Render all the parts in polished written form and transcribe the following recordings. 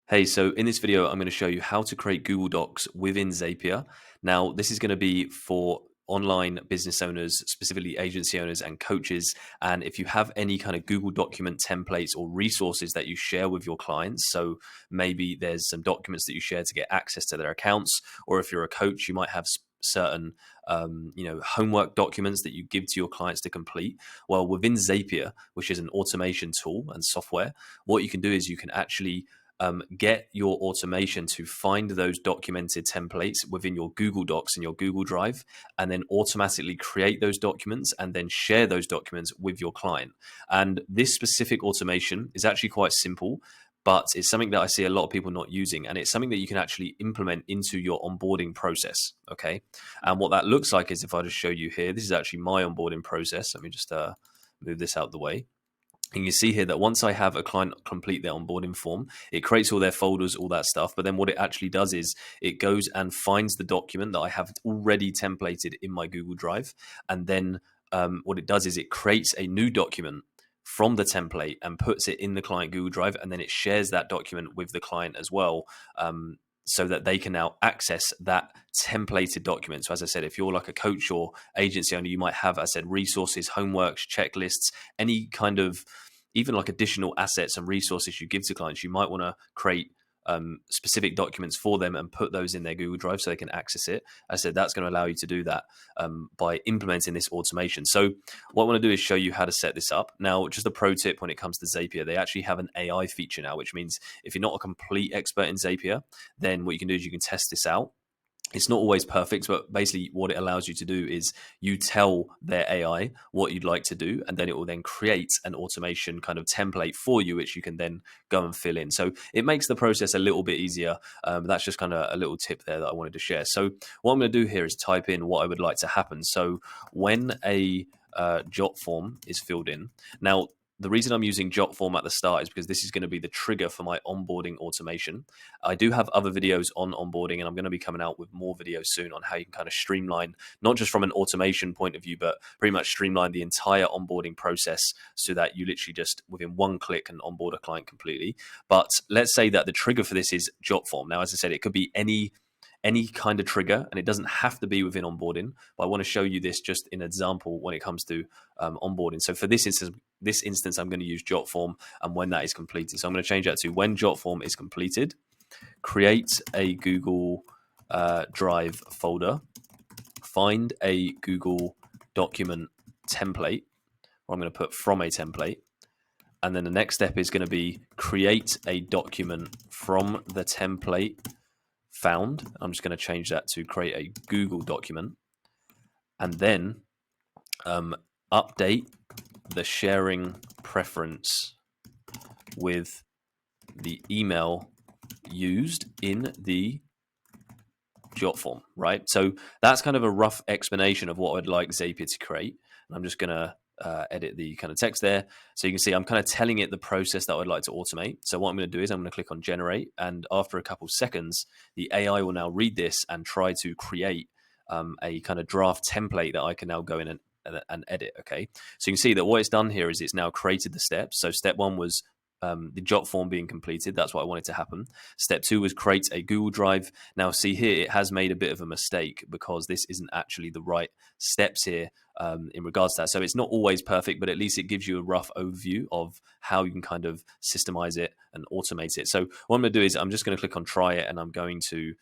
Hey, so in this video, I'm going to show you how to create Google Docs within Zapier. Now, this is going to be for online business owners, specifically agency owners and coaches. And if you have any kind of Google document templates or resources that you share with your clients, so maybe there's some documents that you share to get access to their accounts, or if you're a coach, you might have certain homework documents that you give to your clients to complete. Well, within Zapier, which is an automation tool and software, what you can do is you can actually get your automation to find those documented templates within your Google Docs and your Google Drive, and then automatically create those documents and then share those documents with your client. And this specific automation is actually quite simple, but it's something that I see a lot of people not using, and it's something that you can actually implement into your onboarding process. Okay. And what that looks like is, if I just show you here, this is actually my onboarding process. Let me just move this out of the way. And you see here that once I have a client complete their onboarding form, it creates all their folders, all that stuff. But then what it actually does is it goes and finds the document that I have already templated in my Google Drive. And then what it does is it creates a new document from the template and puts it in the client Google Drive. And then it shares that document with the client as well. So that they can now access that templated document. So as I said, if you're like a coach or agency owner, you might have, as I said, resources, homeworks, checklists, any kind of even like additional assets and resources you give to clients. You might want to create specific documents for them and put those in their Google Drive so they can access it. As I said, that's going to allow you to do that by implementing this automation. So what I want to do is show you how to set this up. Now, just a pro tip when it comes to Zapier, they actually have an AI feature now, which means if you're not a complete expert in Zapier, then what you can do is you can test this out. It's not always perfect, but basically what it allows you to do is you tell their AI what you'd like to do, and then it will then create an automation kind of template for you, which you can then go and fill in. So it makes the process a little bit easier. That's just kind of a little tip there that I wanted to share. So what I'm going to do here is type in what I would like to happen. So when a jot form is filled in, now the reason I'm using jot form at the start is because this is going to be the trigger for my onboarding automation. I do have other videos on onboarding, and I'm going to be coming out with more videos soon on how you can kind of streamline, not just from an automation point of view, but pretty much streamline the entire onboarding process so that you literally just within one click can onboard a client completely. But let's say that the trigger for this is jot form. Now, as I said, it could be any kind of trigger, and it doesn't have to be within onboarding, but I want to show you this just in example when it comes to onboarding. So for this instance, I'm going to use jot form and when that is completed. So I'm going to change that to when jot form is completed, create a Google Drive folder, find a Google document template, or I'm going to put from a template. And then the next step is going to be create a document from the template found. I'm just going to change that to create a Google document, and then update the sharing preference with the email used in the jot form, right? So that's kind of a rough explanation of what I'd like Zapier to create. And I'm just going to edit the kind of text there. So you can see I'm kind of telling it the process that I'd like to automate. So what I'm going to do is I'm going to click on generate, and after a couple seconds, the AI will now read this and try to create a kind of draft template that I can now go in and edit. Okay, so you can see that what it's done here is it's now created the steps. So step one was the jot form being completed. That's what I wanted to happen. Step two was create a Google Drive. Now see here, it has made a bit of a mistake because this isn't actually the right steps here in regards to that. So it's not always perfect, but at least it gives you a rough overview of how you can kind of systemize it and automate it. So what I'm going to do is I'm just going to click on try it, and I'm going to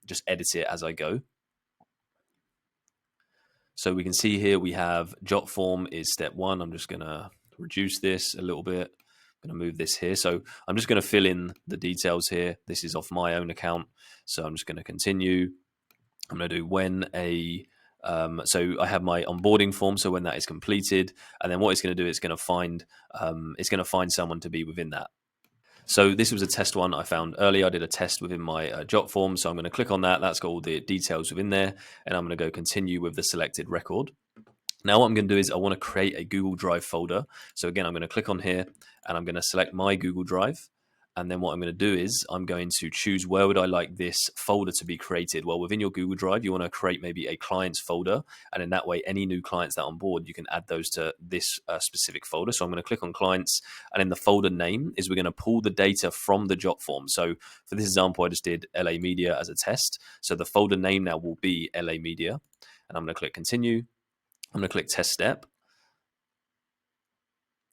just edit it as I go. So we can see here we have jot form is step one. I'm just going to reduce this a little bit. I'm going to move this here. So I'm just going to fill in the details here. This is off my own account. So I'm just going to continue. I'm going to do when a, so I have my onboarding form. So when that is completed, and then what it's going to do, it's going to find someone to be within that. So this was a test one I found earlier. I did a test within my jot form. So I'm going to click on that. That's got all the details within there. And I'm going to go continue with the selected record. Now what I'm going to do is I want to create a Google Drive folder. So again, I'm going to click on here, and I'm going to select my Google Drive. And then what I'm going to do is I'm going to choose where would I like this folder to be created. Well, within your Google Drive, you want to create maybe a clients folder. And in that way, any new clients that are on board, you can add those to this specific folder. So I'm going to click on clients. And in the folder name is we're going to pull the data from the Jot form. So for this example, I just did LA Media as a test. So the folder name now will be LA Media. And I'm going to click continue. I'm going to click test step.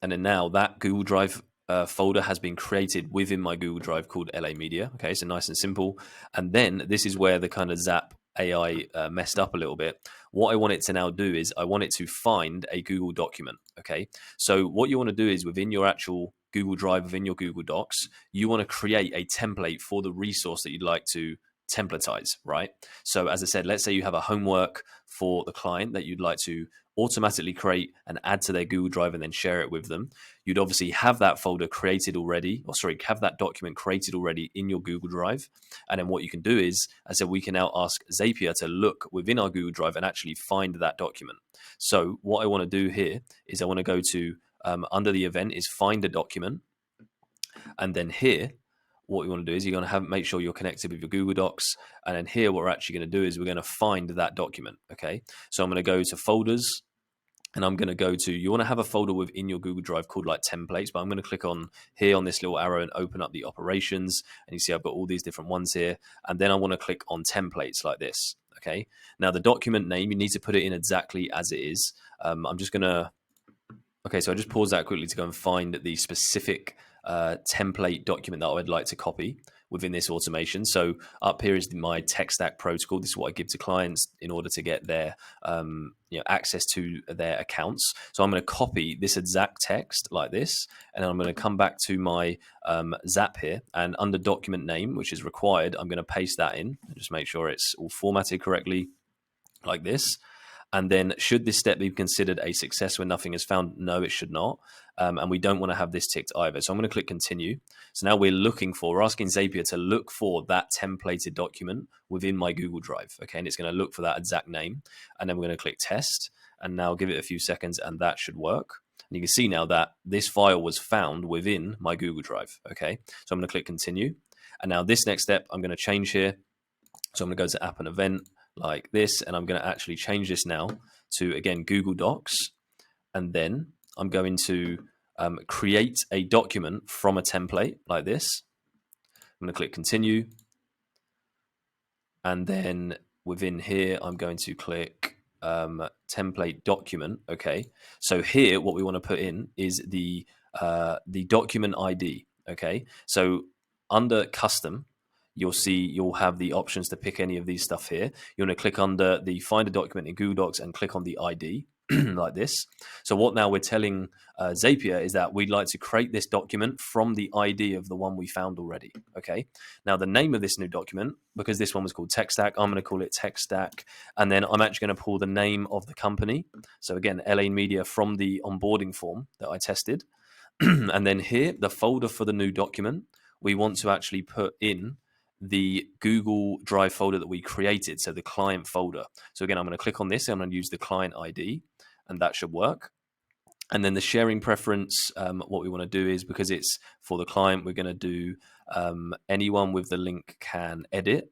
And then now that Google Drive folder has been created within my Google Drive called LA Media. Okay, so nice and simple. And then this is where the kind of Zap AI messed up a little bit. What I want it to now do is I want it to find a Google document. Okay, so what you want to do is within your actual Google Drive, within your Google Docs, you want to create a template for the resource that you'd like to templatize, right? So as I said, let's say you have a homework for the client that you'd like to automatically create and add to their Google Drive and then share it with them. You'd obviously have that folder created already, or sorry, have that document created already in your Google Drive. And then what you can do is, as I said, we can now ask Zapier to look within our Google Drive and actually find that document. So what I want to do here is I want to go to under the event is find a document. And then here, what you want to do is you're going to make sure you're connected with your Google Docs. And then here, what we're actually going to do is we're going to find that document. Okay. So I'm going to go to folders. And I'm going to go to, you want to have a folder within your Google Drive called like templates, but I'm going to click on here on this little arrow and open up the operations. And you see I've got all these different ones here. And then I want to click on templates like this. Okay. Now the document name, you need to put it in exactly as it is. I'm just going to, okay, so I just pause that quickly to go and find the specific template document that I would like to copy within this automation. So up here is my tech stack protocol. This is what I give to clients in order to get their access to their accounts. So I'm going to copy this exact text like this, and I'm going to come back to my Zapier, and under document name, which is required, I'm going to paste that in and just make sure it's all formatted correctly like this. And then should this step be considered a success when nothing is found? No, it should not. And we don't want to have this ticked either. So I'm going to click continue. So now we're asking Zapier to look for that templated document within my Google Drive. Okay, and it's going to look for that exact name. And then we're going to click test. And now give it a few seconds and that should work. And you can see now that this file was found within my Google Drive. Okay, so I'm going to click continue. And now this next step, I'm going to change here. So I'm going to go to app and event like this, and I'm going to actually change this now to, again, Google Docs. And then I'm going to create a document from a template like this. I'm going to click continue. And then within here, I'm going to click template document. Okay. So here, what we want to put in is the document ID. Okay. So under custom, you'll have the options to pick any of these stuff here. You want to click under the find a document in Google Docs and click on the ID like this. So what now we're telling Zapier is that we'd like to create this document from the ID of the one we found already. Okay. Now the name of this new document, because this one was called Tech Stack, I'm going to call it Tech Stack. And then I'm actually going to pull the name of the company. So again, LA Media from the onboarding form that I tested. And then here, the folder for the new document, we want to actually put in the Google Drive folder that we created, so the client folder. So again, I'm going to click on this and I'm going to use the client ID, and that should work. And then the sharing preference, what we want to do is, because it's for the client, we're going to do anyone with the link can edit.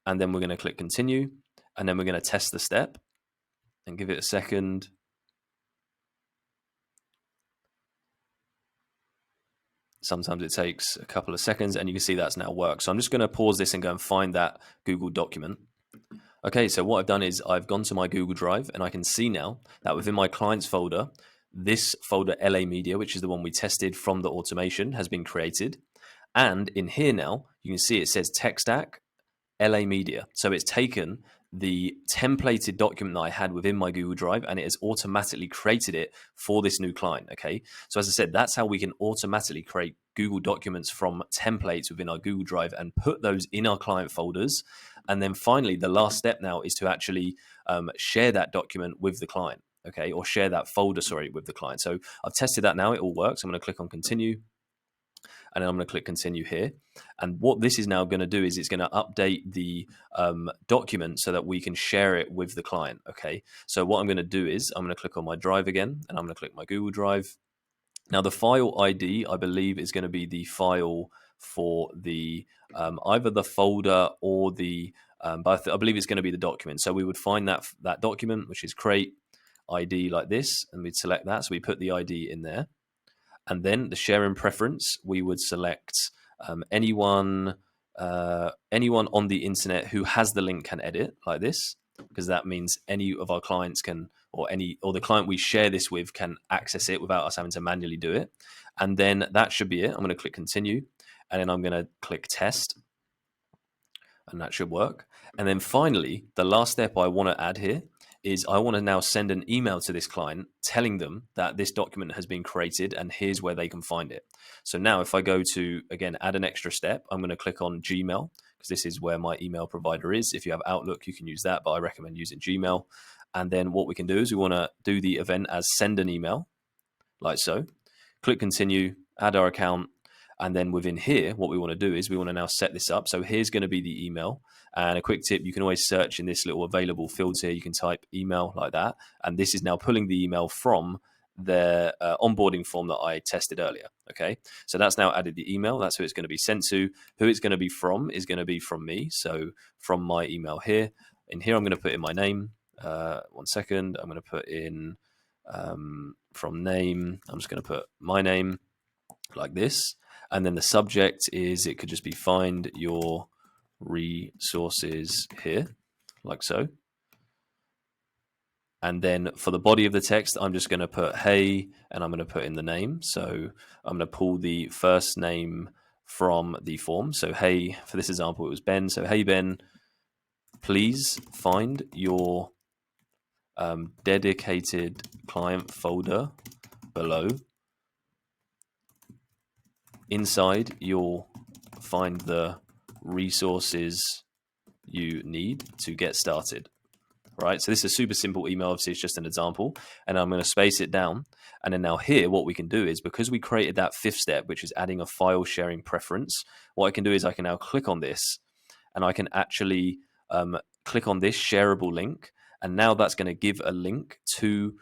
And then we're going to click continue. And then we're going to test the step and give it a second. Sometimes it takes a couple of seconds, and you can see that's now worked. So I'm just going to pause this and go and find that Google document. Okay, so what I've done is I've gone to my Google Drive, and I can see now that within my clients folder, this folder LA Media, which is the one we tested from the automation, has been created. And in here now, you can see it says Tech Stack, LA Media. So it's taken the templated document that I had within my Google Drive, and it has automatically created it for this new client. Okay. So as I said, that's how we can automatically create Google documents from templates within our Google Drive and put those in our client folders. And then finally, the last step now is to actually share that document with the client. Okay. Or share that folder, with the client. So I've tested that now. It all works. I'm going to click on continue. And then I'm going to click continue here. And what this is now going to do is it's going to update the document so that we can share it with the client. Okay. So what I'm going to do is I'm going to click on my drive again, and I'm going to click my Google Drive. Now, the file ID, I believe, is going to be the file for the either the folder or the, but I believe it's going to be the document. So we would find that document, which is create ID like this, and we'd select that. So we put the ID in there. And then the sharing preference, we would select anyone on the internet who has the link can edit like this, because that means any of our clients can, or the client we share this with can access it without us having to manually do it. And then that should be it. I'm going to click continue, and then I'm going to click test, and that should work. And then finally, the last step I want to add here is I want to now send an email to this client telling them that this document has been created and here's where they can find it. So now if I go to, again, add an extra step, I'm going to click on Gmail, because this is where my email provider is. If you have Outlook, you can use that, but I recommend using Gmail. And then what we can do is we want to do the event as send an email, like so. Click continue, add our account. And then within here, what we want to do is we want to now set this up. So here's going to be the email. And a quick tip, you can always search in this little available fields here. You can type email like that. And this is now pulling the email from the onboarding form that I tested earlier. Okay, so that's now added the email. That's who it's going to be sent to. Who it's going to be from is going to be from me. So from my email here. In here, I'm going to put in my name. 1 second. I'm going to put in from name. I'm just going to put my name like this. And then the subject is, it could just be find your resources here, like so. And then for the body of the text, I'm just going to put hey, and I'm going to put in the name. So I'm going to pull the first name from the form. So hey, for this example, it was Ben. So hey, Ben, please find your dedicated client folder below. Inside, you'll find the resources you need to get started. Right, so this is a super simple email. Obviously, it's just an example, and I'm going to space it down. And then now here, what we can do is, because we created that fifth step, which is adding a file sharing preference, what I can do is I can now click on this, and I can actually click on this shareable link, and now that's going to give a link to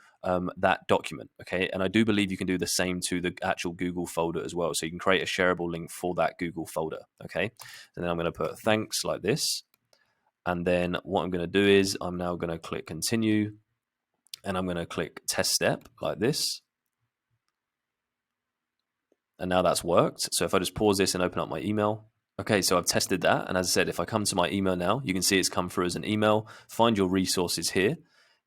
that document. Okay, and I do believe you can do the same to the actual Google folder as well. So you can create a shareable link for that Google folder. Okay, and then I'm going to put thanks like this. And then what I'm going to do is I'm now going to click continue, and I'm going to click test step like this. And now that's worked. So if I just pause this and open up my email. Okay, so I've tested that. And as I said, if I come to my email now, you can see it's come through as an email. Find your resources here.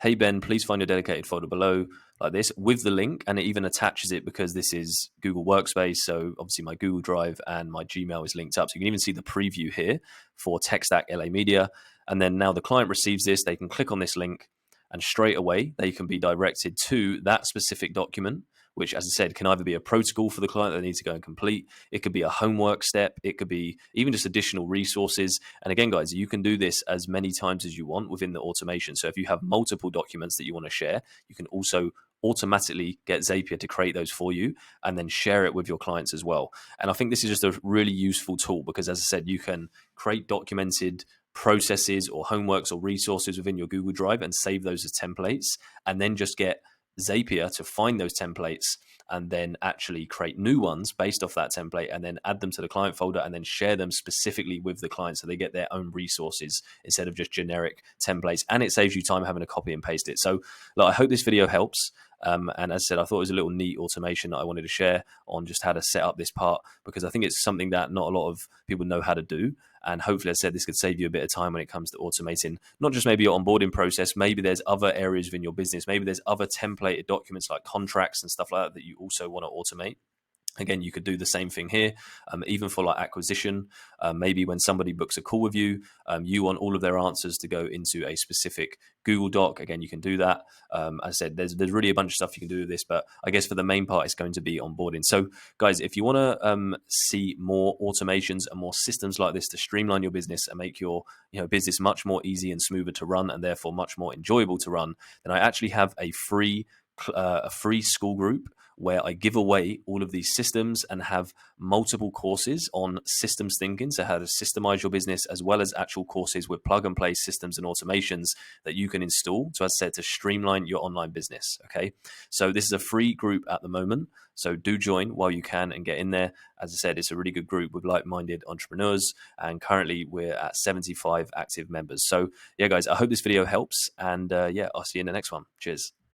Hey, Ben, please find your dedicated folder below, like this, with the link. And it even attaches it because this is Google Workspace. So obviously my Google Drive and my Gmail is linked up. So you can even see the preview here for Tech Stack LA Media. And then now the client receives this, they can click on this link, and straight away they can be directed to that specific document, which, as I said, can either be a protocol for the client that they need to go and complete. It could be a homework step. It could be even just additional resources. And again, guys, you can do this as many times as you want within the automation. So if you have multiple documents that you want to share, you can also automatically get Zapier to create those for you and then share it with your clients as well. And I think this is just a really useful tool because, as I said, you can create documented processes or homeworks or resources within your Google Drive and save those as templates, and then just get Zapier to find those templates and then actually create new ones based off that template and then add them to the client folder and then share them specifically with the client so they get their own resources instead of just generic templates. And it saves you time having to copy and paste it. So look, I hope this video helps. And as I said, I thought it was a little neat automation that I wanted to share on just how to set up this part, because I think it's something that not a lot of people know how to do. And hopefully, I said, this could save you a bit of time when it comes to automating, not just maybe your onboarding process, maybe there's other areas within your business, maybe there's other templated documents like contracts and stuff like that that you also want to automate. Again, you could do the same thing here, even for like acquisition. Maybe when somebody books a call with you, you want all of their answers to go into a specific Google Doc. Again, you can do that. As I said, there's really a bunch of stuff you can do with this, but I guess for the main part, it's going to be onboarding. So guys, if you want to see more automations and more systems like this to streamline your business and make your business much more easy and smoother to run and therefore much more enjoyable to run, then I actually have a free a free school group where I give away all of these systems and have multiple courses on systems thinking, so how to systemize your business, as well as actual courses with plug and play systems and automations that you can install. So as I said, to streamline your online business. Okay. So this is a free group at the moment. So do join while you can and get in there. As I said, it's a really good group with like-minded entrepreneurs. And currently we're at 75 active members. So yeah, guys, I hope this video helps. And yeah, I'll see you in the next one. Cheers.